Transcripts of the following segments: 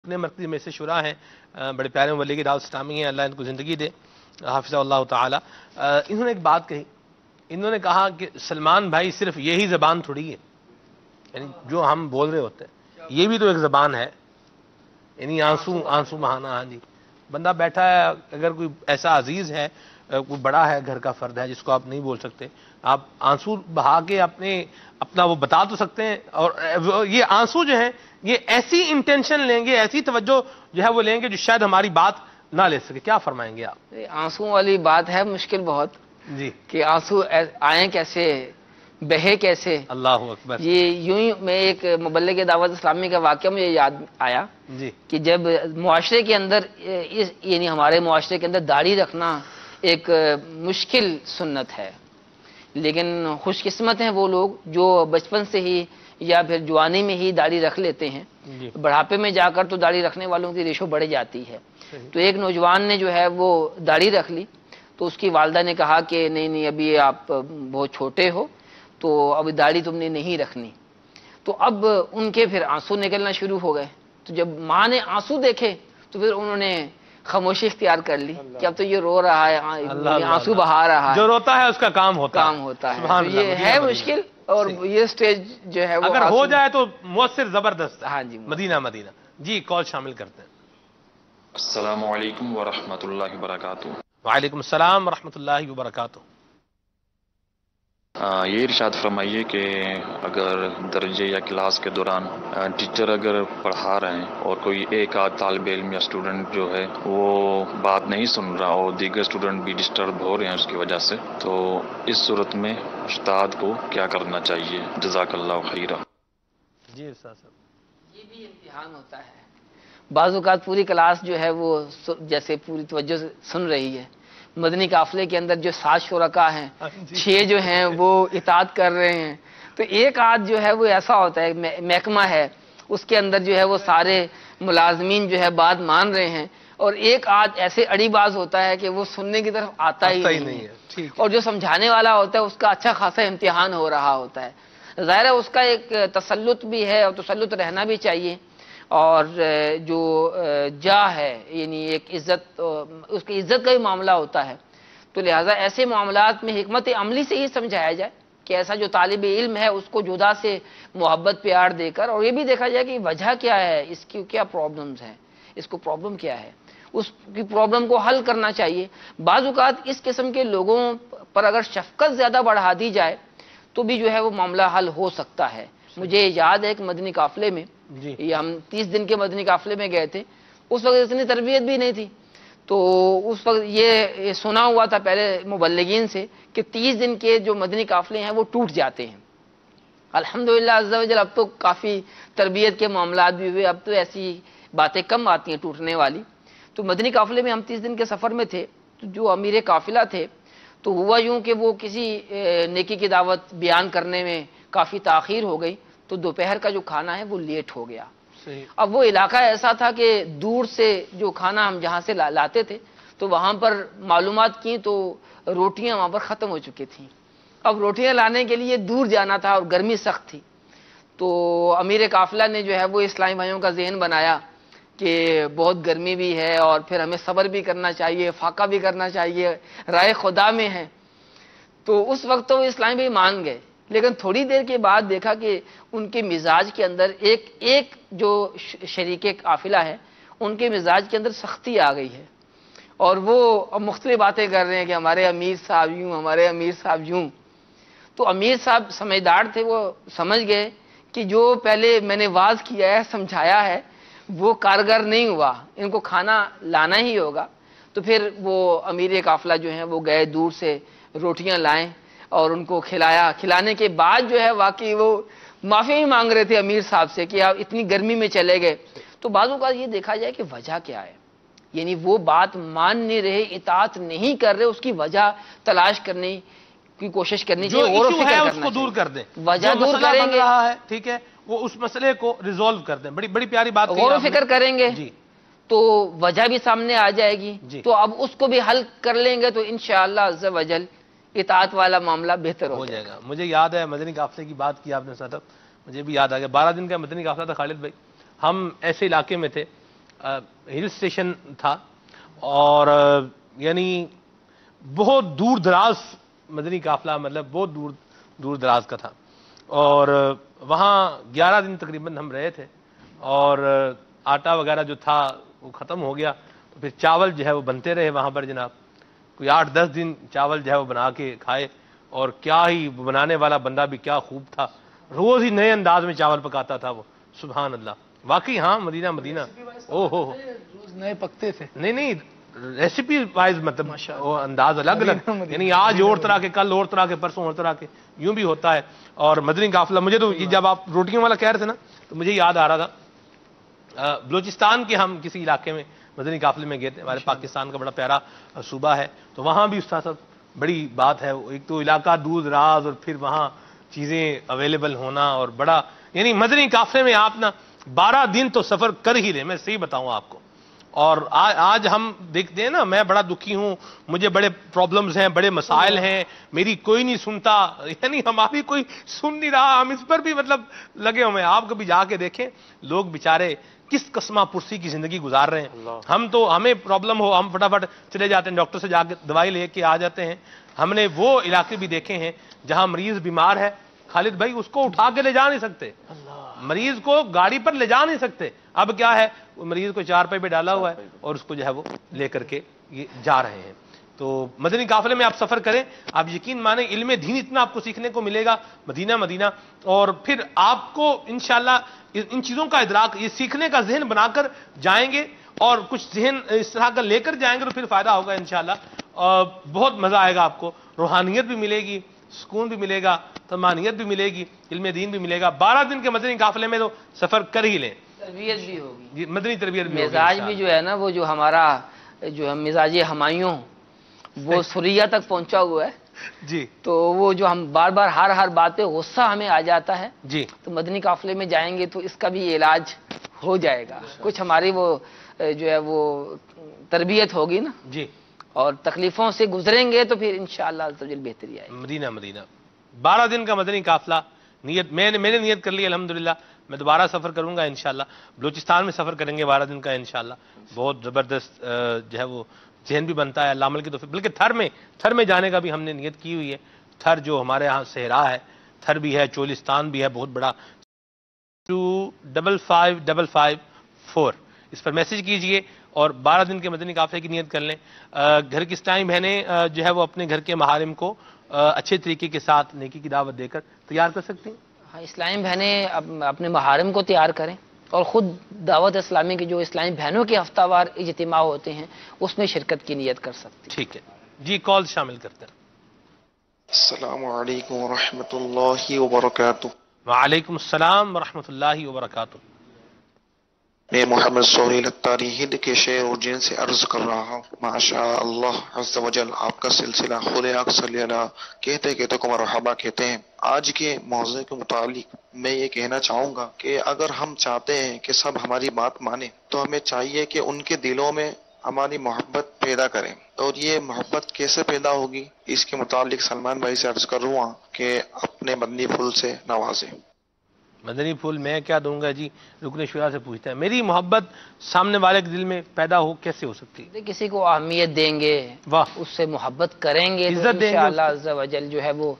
اپنے مرکزی میں سے شورا ہیں، بڑے پیارے ولی کی دعوت اسلامی ہیں، اللہ ان کو زندگی دے، حافظ اللہ تعالی۔ انہوں نے ایک بات کہی، انہوں نے کہا کہ سلمان بھائی صرف یہی زبان تھوڑی ہے، یعنی جو ہم بول رہے ہوتے ہیں یہ بھی تو ایک زبان ہے، یعنی آنسو بہانا۔ ہاں جی، بندہ بیٹھا ہے، اگر کوئی ایسا عزیز ہے، کوئی بڑا ہے، گھر کا فرد ہے جس کو آپ نہیں بول سکتے، آپ آنسو بہا کے اپنا وہ بتا تو سکتے ہیں۔ اور یہ آنسو جو ہیں یہ ایسی انٹینشن لیں گے، ایسی توجہ جو ہے وہ لیں گے جو شاید ہماری بات نہ لے سکے۔ کیا فرمائیں گے آپ؟ آنسو والی بات ہے، مشکل بہت جی، کہ آنسو آئیں کیسے، بہے کیسے۔ اللہ اکبر۔ یہ یوں ہی میں ایک مبلغ دعوت اسلامی کا واقعہ مجھے یاد آیا جی، کہ جب معاشرے کے اندر یعنی ہمارے معاشرے کے اندر داڑھی رکھنا ایک مشکل سنت ہے، لیکن خوش قسمت ہیں وہ لوگ جو بچپن سے ہی یا پھر جوانی میں ہی داڑھی رکھ لیتے ہیں۔ جی، بڑھاپے میں جا کر تو داڑھی رکھنے والوں کی ریشو بڑھ جاتی ہے۔ تو ایک نوجوان نے جو ہے وہ داڑھی رکھ لی، تو اس کی والدہ نے کہا کہ نہیں ابھی آپ بہت چھوٹے ہو، تو ابھی داڑھی تم نے نہیں رکھنی۔ تو اب ان کے پھر آنسو نکلنا شروع ہو گئے۔ تو جب ماں نے آنسو دیکھے تو پھر انہوں نے خاموشی اختیار کر لی کہ اب تو یہ رو رہا ہے، آنسو بہا رہا ہے، جو روتا ہے اس کا کام ہوتا ہے۔ تو یہ ہے مشکل، اور یہ سٹیج جو ہے وہ اگر ہو جائے تو مؤثر زبردست۔ ہاں جی، مدینہ جی، کال شامل کرتے ہیں۔ السلام علیکم ورحمۃ اللہ وبرکاتہ۔ وعلیکم السلام ورحمۃ اللہ وبرکاتہ۔ یہ ارشاد فرمائیے کہ اگر درجے یا کلاس کے دوران ٹیچر اگر پڑھا رہے ہیں اور کوئی ایک آدھ طالب علم یا اسٹوڈنٹ جو ہے وہ بات نہیں سن رہا اور دیگر اسٹوڈنٹ بھی ڈسٹرب ہو رہے ہیں اس کی وجہ سے، تو اس صورت میں استاد کو کیا کرنا چاہیے؟ جزاک اللہ خیرہ۔ جی استاد صاحب، یہ بھی امتحان ہوتا ہے۔ بعض اوقات پوری کلاس جو ہے وہ جیسے پوری توجہ سے سن رہی ہے، مدنی قافلے کے اندر جو 7 شرکاء ہیں، 6 جو ہیں وہ اطاعت کر رہے ہیں، تو ایک آدھ جو ہے وہ ایسا ہوتا ہے، محکمہ ہے اس کے اندر جو ہے وہ سارے ملازمین جو ہے بات مان رہے ہیں، اور ایک آدھ ایسے اڑی باز ہوتا ہے کہ وہ سننے کی طرف آتا ہی نہیں ہے، اور جو سمجھانے والا ہوتا ہے اس کا اچھا خاصا امتحان ہو رہا ہوتا ہے۔ ظاہر ہے اس کا ایک تسلط بھی ہے، اور تسلط رہنا بھی چاہیے، اور جو جا ہے یعنی ایک عزت، اس کی عزت کا بھی معاملہ ہوتا ہے، تو لہٰذا ایسے معاملات میں حکمت عملی سے ہی سمجھایا جائے کہ ایسا جو طالب علم ہے اس کو جدا سے محبت پیار دے کر، اور یہ بھی دیکھا جائے کہ وجہ کیا ہے، اس کی کیا پرابلمز ہیں، اس کو پرابلم کیا ہے، اس کی پرابلم کو حل کرنا چاہیے۔ بعض اوقات اس قسم کے لوگوں پر اگر شفقت زیادہ بڑھا دی جائے تو بھی جو ہے وہ معاملہ حل ہو سکتا ہے۔ مجھے یاد ہے کہ مدنی قافلے میں یہ ہم 30 دن کے مدنی قافلے میں گئے تھے، اس وقت اتنی تربیت بھی نہیں تھی، تو اس وقت یہ سنا ہوا تھا پہلے مبلغین سے کہ 30 دن کے جو مدنی قافلے ہیں وہ ٹوٹ جاتے ہیں۔ الحمدللہ عز و جل اب تو کافی تربیت کے معاملات بھی ہوئے، اب تو ایسی باتیں کم آتی ہیں ٹوٹنے والی۔ تو مدنی قافلے میں ہم 30 دن کے سفر میں تھے، تو جو امیر قافلہ تھے تو ہوا یوں کہ وہ کسی نیکی کی دعوت بیان کرنے میں کافی تاخیر ہو گئی، تو دوپہر کا جو کھانا ہے وہ لیٹ ہو گیا۔ اب وہ علاقہ ایسا تھا کہ دور سے جو کھانا ہم جہاں سے لاتے تھے تو وہاں پر معلومات کی تو روٹیاں وہاں پر ختم ہو چکی تھیں۔ اب روٹیاں لانے کے لیے دور جانا تھا اور گرمی سخت تھی، تو امیر قافلہ نے جو ہے وہ اسلامی بھائیوں کا ذہن بنایا کہ بہت گرمی بھی ہے اور پھر ہمیں صبر بھی کرنا چاہیے، فاقہ بھی کرنا چاہیے، رائے خدا میں ہے۔ تو اس وقت تو وہ اسلامی بھائی مان گئے، لیکن تھوڑی دیر کے بعد دیکھا کہ ان کے مزاج کے اندر ایک جو شریک قافلہ ہے ان کے مزاج کے اندر سختی آ گئی ہے، اور وہ مختلف باتیں کر رہے ہیں کہ ہمارے امیر صاحب یوں، ہمارے امیر صاحب یوں۔ تو امیر صاحب سمجھدار تھے، وہ سمجھ گئے کہ جو پہلے میں نے واعظ کیا ہے، سمجھایا ہے، وہ کارگر نہیں ہوا، ان کو کھانا لانا ہی ہوگا۔ تو پھر وہ امیر قافلہ جو ہیں وہ گئے، دور سے روٹیاں لائیں اور ان کو کھلایا۔ کھلانے کے بعد جو ہے واقعی وہ معافی ہی مانگ رہے تھے امیر صاحب سے کہ آپ اتنی گرمی میں چلے گئے۔ تو بعض اوقات یہ دیکھا جائے کہ وجہ کیا ہے، یعنی وہ بات مان نہیں رہے، اطاعت نہیں کر رہے، اس کی وجہ تلاش کرنے کی کوشش کرنی چاہیے، غور و فکر ہے اس کو دور کر دیں، وجہ دور کریں گے، ٹھیک ہے، وہ اس مسئلے کو ریزولو کر دیں۔ بڑی پیاری بات، غور و فکر کریں گے تو وجہ بھی سامنے آ جائے گی، تو اب اس کو بھی حل کر لیں گے تو انشاءاللہ عز و جل اطاعت والا معاملہ بہتر ہو جائے گا۔ مجھے یاد ہے مدنی قافلے کی بات کی آپ نے صاحب، مجھے بھی یاد آ گیا، 12 دن کا مدنی قافلہ تھا خالد بھائی۔ ہم ایسے علاقے میں تھے ہل اسٹیشن تھا اور یعنی بہت دور دراز مدنی قافلہ، مطلب بہت دور دراز کا تھا، اور وہاں 11 دن تقریباً ہم رہے تھے، اور آٹا وغیرہ جو تھا وہ ختم ہو گیا، تو پھر چاول جو ہے وہ بنتے رہے وہاں پر جناب، کوئی 8-10 دن چاول جو ہے وہ بنا کے کھائے، اور کیا ہی بنانے والا بندہ بھی کیا خوب تھا، روز ہی نئے انداز میں چاول پکاتا تھا وہ، سبحان اللہ، واقعی ہاں مدینہ او ہو روز نئے پکتے تھے، نہیں ریسیپی وائز مطلب وہ انداز الگ یعنی آج اور طرح کے، کل اور طرح کے، پرسوں اور طرح کے، یوں بھی ہوتا ہے۔ اور مدنی قافلہ مجھے تو جب آپ روٹیوں والا کہہ رہے تھے نا تو مجھے یاد آ رہا تھا، بلوچستان کے ہم کسی علاقے میں مدنی قافلے میں گئے تھے، ہمارے پاکستان کا بڑا پیارا صوبہ ہے، تو وہاں بھی استاد صاحب بڑی بات ہے، ایک تو علاقہ دور دراز اور پھر وہاں چیزیں اویلیبل ہونا، اور بڑا یعنی مدنی قافلے میں آپ نا 12 دن تو سفر کر ہی لیں، میں صحیح بتاؤں آپ کو۔ اور آج ہم دیکھتے ہیں نا، میں بڑا دکھی ہوں، مجھے بڑے پرابلمز ہیں، بڑے مسائل ہیں، میری کوئی نہیں سنتا، یعنی ہماری کوئی سن نہیں رہا، ہم اس پر بھی مطلب لگے ہوئے ہیں۔ آپ کبھی جا کے دیکھیں لوگ بیچارے کس قسمہ پرسی کی زندگی گزار رہے ہیں، ہم تو ہمیں پرابلم ہو ہم فٹافٹ چلے جاتے ہیں ڈاکٹر سے جا کے دوائی لے کے آ جاتے ہیں۔ ہم نے وہ علاقے بھی دیکھے ہیں جہاں مریض بیمار ہے، خالد بھائی اس کو اٹھا کے لے جا نہیں سکتے، مریض کو گاڑی پر لے جا نہیں سکتے، اب کیا ہے وہ مریض کو 4 پہ ڈالا ہوا ہے اور اس کو جو ہے وہ لے کر کے یہ جا رہے ہیں۔ تو مدنی قافلے میں آپ سفر کریں، آپ یقین مانیں علم دین اتنا آپ کو سیکھنے کو ملے گا، مدینہ، اور پھر آپ کو انشاءاللہ ان چیزوں کا ادراک، یہ سیکھنے کا ذہن بنا کر جائیں گے، اور کچھ ذہن اس طرح کا لے کر جائیں گے تو پھر فائدہ ہوگا انشاءاللہ، اور بہت مزہ آئے گا آپ کو، روحانیت بھی ملے گی، سکون بھی ملے گا، طمانینت بھی ملے گی، علم دین بھی ملے گا۔ 12 دن کے مدنی قافلے میں تو سفر کر ہی لیں، تربیت بھی ہوگی، جی مدنی تربیت بھی ہوگی، مزاج بھی جو ہے نا، وہ جو ہمارا جو ہے مزاج ہمایوں وہ سریہ تک پہنچا ہوا ہے، جی تو وہ جو ہم بار بار ہر بات پہ غصہ ہمیں آ جاتا ہے، جی تو مدنی قافلے میں جائیں گے تو اس کا بھی علاج ہو جائے گا، کچھ ہماری وہ جو ہے وہ تربیت ہوگی نا، جی، اور تکلیفوں سے گزریں گے تو پھر انشاءاللہ عزوجل بہتری آئے گی۔ مدینہ 12 دن کا مدنی قافلہ، نیت میں نے نیت کر لی الحمدللہ، میں دوبارہ سفر کروں گا انشاءاللہ، بلوچستان میں سفر کریں گے 12 دن کا انشاءاللہ، بہت زبردست جو ہے وہ ذہن بھی بنتا ہے اللہ عمل کی توفیق، بلکہ تھر میں جانے کا بھی ہم نے نیت کی ہوئی ہے، تھر جو ہمارے ہاں صحرا ہے، تھر بھی ہے، چولستان بھی ہے بہت بڑا، 255554 اس پر میسج کیجئے اور 12 دن کے مدنی قافلے کی نیت کر لیں۔ گھر کی اسلامی بہنیں جو ہے وہ اپنے گھر کے محارم کو اچھے طریقے کے ساتھ نیکی کی دعوت دے کر تیار کر سکتی ہیں۔ ہاں، اسلامی بہنیں اپنے محارم کو تیار کریں، اور خود دعوت اسلامی کی جو اسلامی بہنوں کے ہفتہ وار اجتماع ہوتے ہیں اس میں شرکت کی نیت کر سکتے ہیں۔ ٹھیک ہے جی، کال شامل کرتے ہیں۔ السلام علیکم ورحمۃ اللہ وبرکاتہ۔ وعلیکم السلام ورحمۃ اللہ وبرکاتہ۔ میں محمد سہیل اتاری ہند کے شہر اور جن سے عرض کر رہا ہوں، ماشاء اللہ عز و جل آپ کا سلسلہ خود اک صلی اللہ کہتے کو مرحبا کہتے ہیں۔ آج کے موضوع کے متعلق میں یہ کہنا چاہوں گا کہ اگر ہم چاہتے ہیں کہ سب ہماری بات مانیں تو ہمیں چاہیے کہ ان کے دلوں میں ہماری محبت پیدا کریں، اور یہ محبت کیسے پیدا ہوگی اس کے متعلق سلمان بھائی سے عرض کروں گا کہ اپنے مدنی پھول سے نوازیں۔ مدنی پھول میں کیا دوں گا جی، رکن شورا سے پوچھتا ہے، میری محبت سامنے والے کے دل میں پیدا ہو کیسے ہو سکتی ہے؟ کسی کو اہمیت دیں گے، واہ، اس سے محبت کریں گے تو عزت دیں گے، انشاءاللہ عز و جل جو ہے وہ،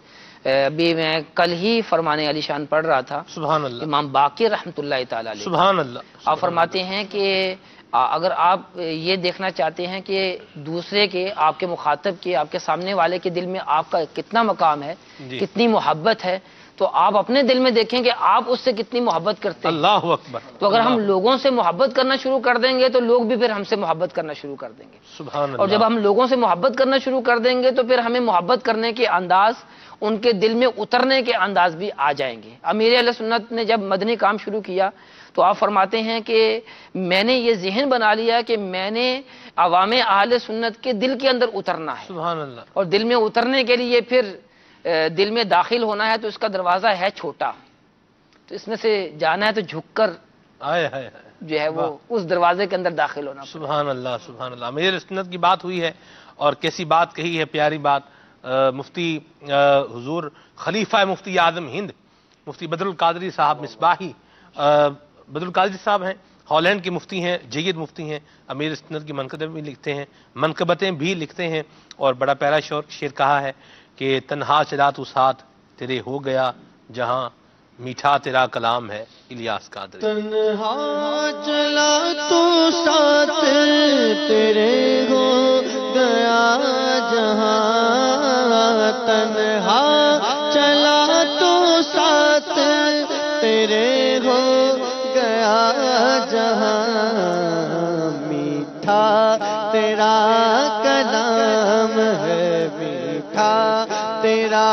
ابھی میں کل ہی فرمان علی شان پڑھ رہا تھا، سبحان اللہ، امام باقر رحمۃ اللہ تعالی علیہ، سبحان اللہ، آپ فرماتے ہیں کہ اگر آپ یہ دیکھنا چاہتے ہیں کہ دوسرے کے، آپ کے مخاطب کے، آپ کے سامنے والے کے دل میں آپ کا کتنا مقام ہے، جی، کتنی محبت ہے، تو آپ اپنے دل میں دیکھیں کہ آپ اس سے کتنی محبت کرتے ہیں۔ اللہ اکبر، تو اگر ہم لوگوں سے محبت کرنا شروع کر دیں گے تو لوگ بھی پھر ہم سے محبت کرنا شروع کر دیں گے، سبحان اللہ، اور جب ہم لوگوں سے محبت کرنا شروع کر دیں گے تو پھر ہمیں محبت کرنے کے انداز، ان کے دل میں اترنے کے انداز بھی آ جائیں گے۔ امیر اہل سنت نے جب مدنی کام شروع کیا تو آپ فرماتے ہیں کہ میں نے یہ ذہن بنا لیا کہ میں نے عوام اہل سنت کے دل کے اندر اترنا ہے، سبحان اللہ، اور دل میں اترنے کے لیے پھر دل میں داخل ہونا ہے تو اس کا دروازہ ہے چھوٹا، تو اس میں سے جانا ہے تو جھک کر آئے ہائے، جو ہے وہ اس دروازے کے اندر داخل ہونا۔ سبحان اللہ، سبحان اللہ، میرے سنت کی بات ہوئی ہے، اور کیسی بات کہی ہے، پیاری بات، مفتی حضور خلیفہ مفتی اعظم ہند مفتی بدر القادری صاحب مصباحی، بدر القادری صاحب ہیں، ہالینڈ کے مفتی ہیں، جید مفتی ہیں، امیر سنت کی منقبتیں بھی لکھتے ہیں اور بڑا پیارا شعر کہا ہے کہ تنہا چلا تو ساتھ تیرے ہو گیا جہاں، میٹھا تیرا کلام ہے الیاس قادری۔ تنہا چلا تو ساتھ تیرے ہو گیا جہاں، تنہا چلا تو ساتھ تیرے ہو گیا جہاں، میٹھا تیرا کلام ہے، میٹھا تیرا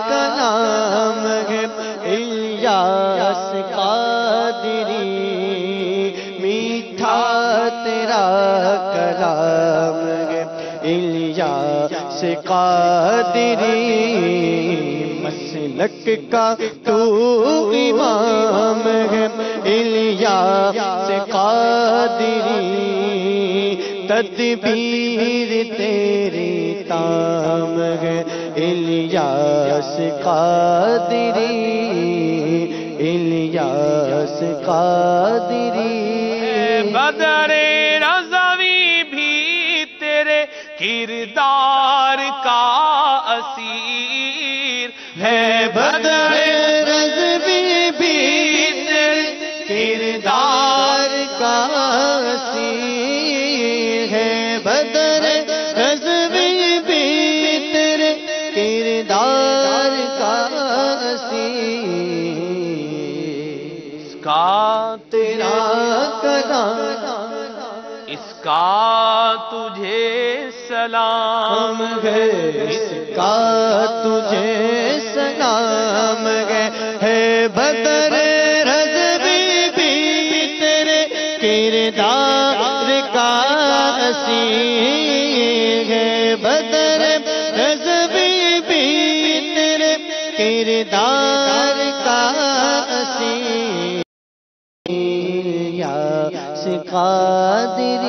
کلام ہے الیاس قادری، میٹھا تیرا کلام ہے الیاس قادری، مسلک کا تو امام ہے الیاس قادری، تدبیر تیری تام ہے الیاس قادری، الیاس قادری، بدر رضوی بھی تیرے کردار کا اسیر ہے، بدر رضوی بھی تیرے کردار کا اسیر ہے، بدر رضوی بھی تیرے کردار کا اسیر، اس کا تیرا کلام اس کا تجھے سلام ہے، اس کا تجھے سلام ہے، بدر رضوی بھی تیرے کردار کا اسیر ہے، بدر رضوی بھی تیرے کردار کا اسیر، الیاس قادری۔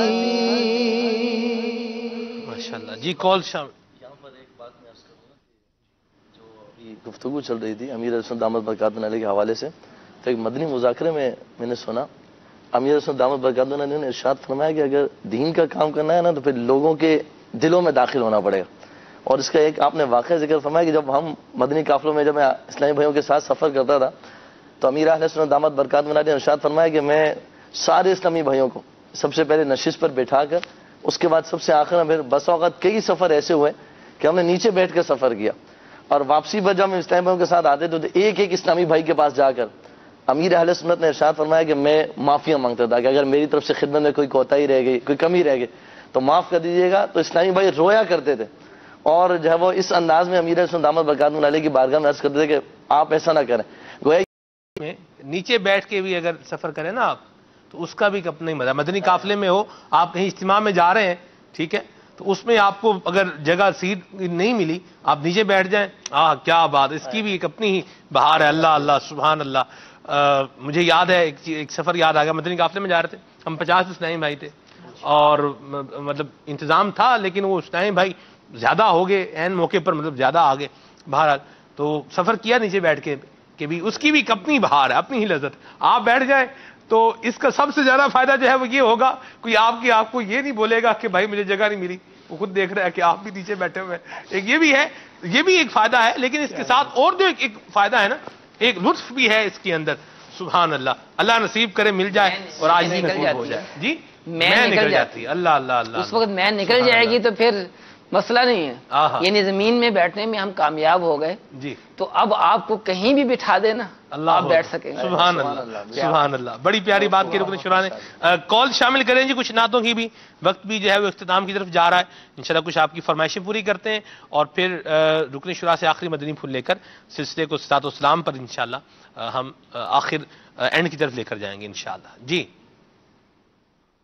ماشاءاللہ جی، کال شامل۔ یہاں پر ایک بات میں عرض کروں گا، جو ابھی گفتگو چل رہی تھی امیر رسول دامت برکاتہ علیہ کے حوالے سے، تو ایک مدنی مذاکرے میں نے سنا امیر رسول دامت برکاتہ علیہ نے ارشاد فرمایا کہ اگر دین کا کام کرنا ہے نا تو پھر لوگوں کے دلوں میں داخل ہونا پڑے گا، اور اس کا ایک آپ نے واقعہ ذکر فرمایا کہ جب ہم مدنی قافلوں میں جب میں اسلامی بھائیوں کے ساتھ سفر کرتا تھا تو امیر اہل سنت دامت برکاتہ علیہ نے ارشاد فرمایا کہ میں سارے اسلامی بھائیوں کو سب سے پہلے نشست پر بٹھا کر اس کے بعد سب سے آخر میں پھر بس اوقات کئی سفر ایسے ہوئے کہ ہم نے نیچے بیٹھ کر سفر کیا، اور واپسی پر جب ہم اسلامی بھائیوں کے ساتھ آتے تو ایک ایک اسلامی بھائی کے پاس جا کر امیر اہل سنت نے ارشاد فرمایا کہ میں معافیاں مانگتا تھا کہ اگر میری طرف سے خدمت میں کوئی کوتاہی رہ گئی، کوئی کمی رہ گئی تو معاف کر دیجیے گا۔ تو اسلامی بھائی رویا کرتے تھے، اور جو ہے وہ اس انداز میں امیر اہل سنت دامت برکاتہ علیہ کی بارگاہ میں عرض کرتے تھے کہ آپ ایسا نہ کریں، گویا میں نیچے بیٹھ کے بھی اگر سفر کریں نا آپ تو اس کا بھی اپنا ہی مزہ، مدنی قافلے میں ہو، آپ کہیں اجتماع میں جا رہے ہیں، ٹھیک ہے، تو اس میں آپ کو اگر جگہ سیٹ نہیں ملی آپ نیچے بیٹھ جائیں، کیا بات، اس کی بھی ایک اپنی ہی بہار ہے۔ اللہ اللہ سبحان اللہ۔ مجھے یاد ہے ایک سفر یاد آ گیا، مدنی قافلے میں جا رہے تھے ہم، 50 اسلامی بھائی تھے، اور مطلب انتظام تھا لیکن وہ اسلامی بھائی زیادہ ہو گئے عین موقع پر، مطلب زیادہ آ گئے، بہرحال تو سفر کیا نیچے بیٹھ کے کہ بھی اس کی بھی ایک اپنی بہار ہے، اپنی ہی لذت۔ آپ بیٹھ جائیں تو اس کا سب سے زیادہ فائدہ جو ہے وہ یہ ہوگا، کوئی آپ کو یہ نہیں بولے گا کہ بھائی مجھے جگہ نہیں ملی، وہ خود دیکھ رہا ہے کہ آپ بھی نیچے بیٹھے ہوئے ہیں۔ ایک یہ بھی ہے، یہ بھی ایک فائدہ ہے، لیکن اس کے ساتھ اور جو ایک فائدہ ہے نا، ایک لطف بھی ہے اس کے اندر، سبحان اللہ، اللہ نصیب کرے مل جائے اور آج بھی نصیب ہو جائے۔ جی میں نکل جاتی ہے، اللہ اللہ اللہ، اس وقت میں نکل جائے گی تو پھر مسئلہ نہیں ہے، یعنی زمین میں بیٹھنے میں ہم کامیاب ہو گئے جی، تو اب آپ کو کہیں بھی بٹھا دینا آپ بیٹھ سکیں گے۔ سبحان اللہ سبحان اللہ، بڑی پیاری بات کی رکن شورا نے۔ کال شامل کریں جی، کچھ نعتوں کی بھی، وقت بھی جو ہے وہ اختتام کی طرف جا رہا ہے، انشاءاللہ کچھ آپ کی فرمائشیں پوری کرتے ہیں اور پھر رکن شورا سے آخری مدنی پھول لے کر سلسلے کو صلوات و سلام پر انشاءاللہ ہم آخر اینڈ کی طرف لے کر جائیں گے انشاءاللہ۔ جی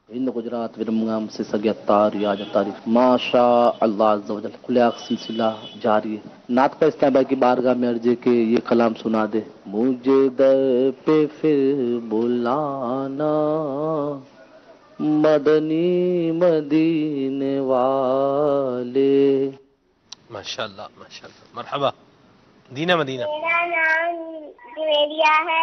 ہند گجرات ورمگام سے سگیا تار یا تاریخ ماشاء اللہ عز و جل کھلا سلسلہ جاری ہے۔ نعت کا استعمال کی بارگاہ میں عرض ہے کہ یہ کلام سنا دے، مجھے در پہ پھر بلانا مدنی مدینے والے۔ ماشاءاللہ ماشاءاللہ، مرحبا۔ دینا مدینہ۔ میرا نام جویریہ ہے،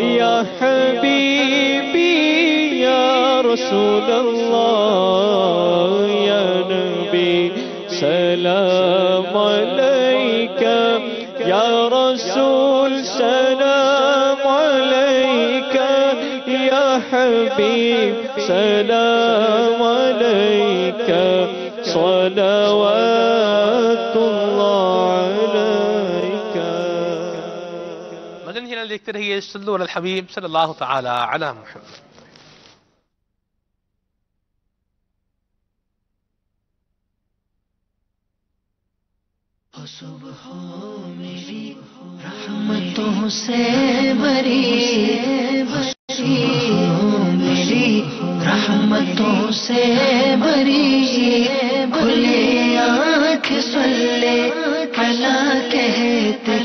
یا حبیبی یا رسول اللہ یا نبی سلام علیکہ یا رسول سلام علیکہ یا حبیب سلام علیکہ صلوات اللہ علیکہ. مدنی چینل دیکھتے رہیے. صلو علی الحبیب صلی اللہ تعالی علی محمد. صبح میری رحمتوں سے بری میری رحمتوں سے بری کھلے آنکھ صلی اللہ کہتے